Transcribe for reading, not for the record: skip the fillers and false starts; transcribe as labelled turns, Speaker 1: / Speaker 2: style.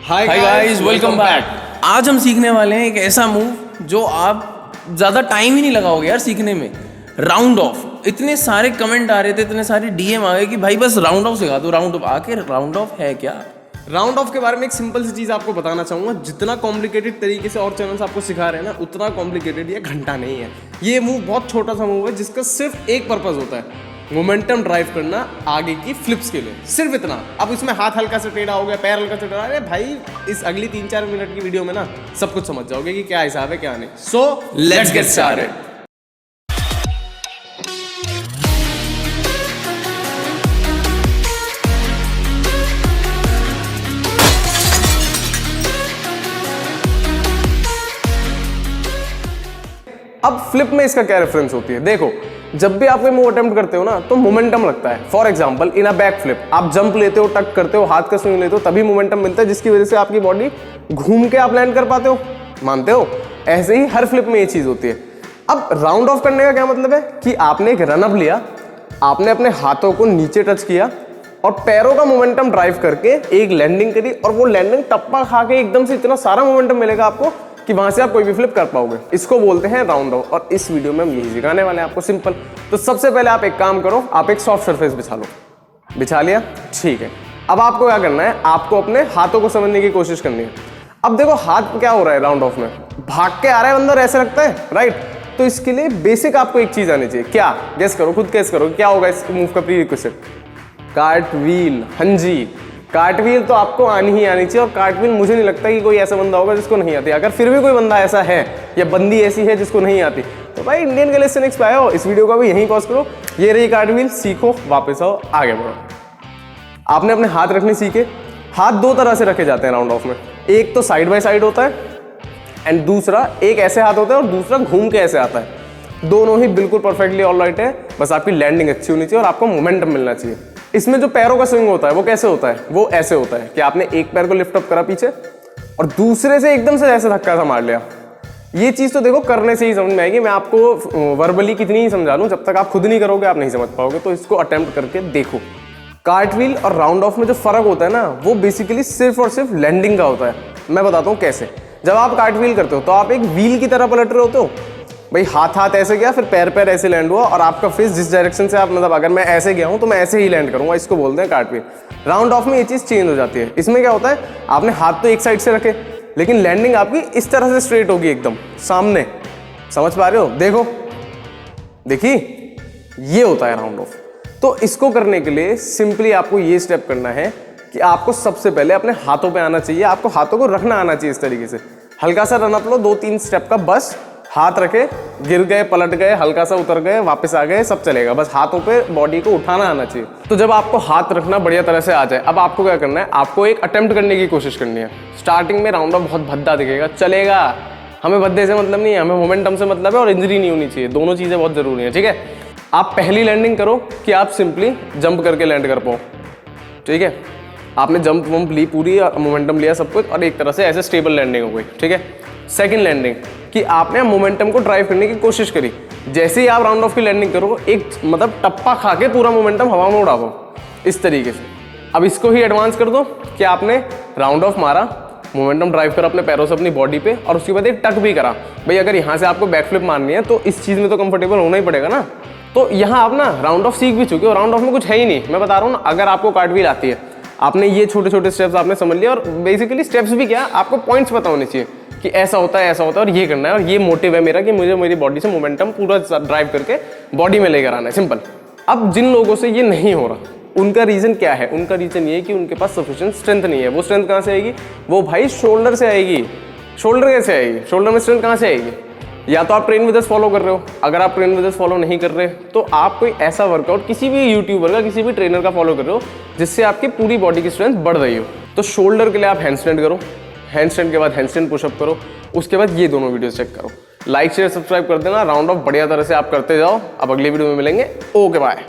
Speaker 1: Hi guys, welcome back. आज हम सीखने वाले हैं एक ऐसा मूव जो आप ज़्यादा टाइम ही नहीं लगाओगे यार सीखने में। Round of. इतने सारे कमेंट आ रहे थे, इतने सारे डीएम आ गए कि भाई बस राउंड ऑफ सिखा दो। राउंड ऑफ आखिर राउंड ऑफ है क्या?
Speaker 2: राउंड ऑफ के बारे में एक सिंपल सी चीज़ आपको बताना चाहूँगा। जितना कॉम्प्लिकेटेड तरीके से और चैनल्स आपको सिखा रहे हैं ना, उतना कॉम्प्लिकेटेड ये घंटा नहीं है। ये मूव बहुत छोटा सा मूव है जिसका सिर्फ एक पर्पज़ होता है, मोमेंटम ड्राइव करना आगे की फ्लिप्स के लिए, सिर्फ इतना। अब इसमें हाथ हल्का सा टेढ़ा हो गया, पैर हल्का सा टेढ़ा, अरे भाई इस अगली 3-4 मिनट की वीडियो में ना सब कुछ समझ जाओगे कि क्या हिसाब है क्या नहीं। So
Speaker 1: let's get started.
Speaker 2: अब फ्लिप में इसका क्या रेफरेंस होती है? देखो, जब भी आप कोई मूव अटेम्प्ट करते हो ना तो मोमेंटम लगता है। For example in a back flip, आप जंप लेते हो, टक करते हो, हाथ का स्विंग लेते हो, तभी मोमेंटम मिलता है जिसकी वजह से आपकी बॉडी घूम के आप लैंड कर पाते हो। मानते हो? ऐसे ही हर फ्लिप में ये चीज होती है। अब राउंड ऑफ करने का क्या मतलब है कि आपने एक रन अप लिया, आपने अपने हाथों को नीचे टच किया और पैरों का मोमेंटम ड्राइव करके एक लैंडिंग करी, और वो लैंडिंग टप्पा खा के एकदम से इतना सारा मोमेंटम मिलेगा आपको कि वहां से आप कोई भी फ्लिप कर पाओगे। इसको बोलते हैं राउंड ऑफ, और इस वीडियो में हम यही सिखाने वाले हैं आपको। सिंपल। तो सबसे पहले आप एक काम करो, आप एक सॉफ्ट सरफेस बिछा लो। बिछा लिया? ठीक है। अब आपको क्या करना है, आपको अपने हाथों को समझने की कोशिश करनी है। अब देखो हाथ क्या हो रहा है राउंड ऑफ में, भाग के आ रहा है अंदर, ऐसे लगता है, राइट? तो इसके लिए बेसिक आपको एक चीज आनी चाहिए। क्या? गेस करो, खुद गेस करो क्या होगा इस मूव का प्रीरिक्विजिट। Cart wheel. हाँ जी, कार्ट व्हील तो आपको आनी ही आनी चाहिए। और कार्ट व्हील मुझे नहीं लगता कि कोई ऐसा बंदा होगा जिसको नहीं आती। अगर फिर भी कोई बंदा ऐसा है या बंदी ऐसी है जिसको नहीं आती, तो भाई इंडियन कैलिस्थेनिक्स पे आए हो, इस वीडियो का भी यहीं पॉज करो। ये रही कार्ट व्हील, सीखो, वापस आओ, आगे बढ़ो। आपने अपने हाथ रखने सीखे। हाथ दो तरह से रखे जाते हैं राउंड ऑफ में। एक तो साइड बाय साइड होता है, एंड दूसरा एक ऐसे हाथ होता है और दूसरा घूम के ऐसे आता है। दोनों ही बिल्कुल परफेक्टली ऑलराइट है, बस आपकी लैंडिंग अच्छी होनी चाहिए और आपको मोमेंटम मिलना चाहिए। इसमें जो पैरों का स्विंग होता है वो कैसे होता है? वो ऐसे होता है कि आपने एक पैर को लिफ्ट अप करा पीछे और दूसरे से एकदम से ऐसे धक्का सा मार लिया। ये चीज तो देखो करने से ही समझ में आएगी। मैं आपको वर्बली कितनी ही समझा लूं, जब तक आप खुद नहीं करोगे आप नहीं समझ पाओगे। तो इसको अटेम्प्ट करके देखो। कार्ट व्हील और राउंड ऑफ में जो फर्क होता है ना, वो बेसिकली सिर्फ और सिर्फ लैंडिंग का होता है। मैं बताता हूँ कैसे। जब आप कार्ट व्हील करते हो तो आप एक व्हील की तरह पलट रहे होते हो। भाई हाथ ऐसे गया, फिर पैर ऐसे लैंड हुआ, और आपका फेस जिस डायरेक्शन से आप, मतलब अगर मैं ऐसे गया हूं तो मैं ऐसे ही लैंड करूंगा। इसको बोलते हैं कार्ट व्हील। राउंड ऑफ में ये चीज चेंज हो जाती है। इसमें क्या होता है, आपने हाथ तो एक साइड से रखे, लेकिन लैंडिंग आपकी इस तरह से स्ट्रेट होगी, एकदम सामने। समझ पा रहे हो? देखो, देखिए, ये होता है राउंड ऑफ। तो इसको करने के लिए सिंपली आपको ये स्टेप करना है कि आपको सबसे पहले अपने हाथों पे आना चाहिए। आपको हाथों को रखना आना चाहिए इस तरीके से। हल्का सा रन अप लो, 2-3 स्टेप का, बस हाथ रखे, गिर गए, पलट गए, हल्का सा उतर गए, वापस आ गए, सब चलेगा। बस हाथों पे बॉडी को उठाना आना चाहिए। तो जब आपको हाथ रखना बढ़िया तरह से आ जाए, अब आपको क्या करना है, आपको एक अटेम्प्ट करने की कोशिश करनी है। स्टार्टिंग में राउंड ऑफ बहुत भद्दा दिखेगा, चलेगा, हमें भद्दे से मतलब नहीं है, हमें मोमेंटम से मतलब है, और इंजरी नहीं होनी चाहिए। दोनों चीजें बहुत जरूरी है, ठीक है? आप पहली लैंडिंग करो कि आप सिंपली जंप करके लैंड कर पाओ, ठीक है? आपने जंप वंप ली, पूरी मोमेंटम लिया, सब कुछ, और एक तरह से ऐसे स्टेबल लैंडिंग हो गई, ठीक है? सेकंड लैंडिंग कि आपने मोमेंटम को ड्राइव करने की कोशिश करी। जैसे ही आप राउंड ऑफ की लैंडिंग करो, एक मतलब टप्पा खा के पूरा मोमेंटम हवा में उड़ा दो, इस तरीके से। अब इसको ही एडवांस कर दो कि आपने राउंड ऑफ मारा, मोमेंटम ड्राइव करा अपने पैरों से अपनी बॉडी पे, और उसके बाद एक टक भी करा। भाई अगर यहाँ से आपको बैक फ्लिप मारनी है तो इस चीज़ में तो कंफर्टेबल होना ही पड़ेगा ना। तो यहाँ आप ना राउंड ऑफ सीख भी चुके हो। राउंड ऑफ में कुछ है ही नहीं, मैं बता रहा हूँ ना। अगर आपको कार्ट व्हील आती है, आपने ये छोटे छोटे स्टेप्स आपने समझ लिया, और बेसिकली स्टेप्स भी क्या, आपको पॉइंट्स पता होने चाहिए कि ऐसा होता है, ऐसा होता है, और ये करना है, और ये मोटिव है मेरा कि मुझे मेरी बॉडी से मोमेंटम पूरा ड्राइव करके बॉडी में लेकर आना है। सिंपल। अब जिन लोगों से ये नहीं हो रहा, उनका रीजन क्या है? उनका रीजन ये है कि उनके पास सफिशिएंट स्ट्रेंथ नहीं है। वो स्ट्रेंथ कहाँ से आएगी? वो भाई शोल्डर से आएगी। शोल्डर कैसे आएगी? शोल्डर में स्ट्रेंथ कहाँ से आएगी? या तो आप ट्रेन विद अस फॉलो कर रहे हो। अगर आप ट्रेन विद अस फॉलो नहीं कर रहे तो आप कोई ऐसा वर्कआउट किसी भी यूट्यूबर का, किसी भी ट्रेनर का फॉलो कर रहे हो जिससे आपकी पूरी बॉडी की स्ट्रेंथ बढ़ रही हो। तो शोल्डर के लिए आप हैंडस्टैंड करो, हैंडस्टैंड के बाद हैंडस्टैंड पुशअप करो, उसके बाद ये दोनों वीडियो चेक करो। लाइक शेयर सब्सक्राइब कर देना। राउंड ऑफ बढ़िया तरह से आप करते जाओ। अब अगली वीडियो में मिलेंगे। Okay bye.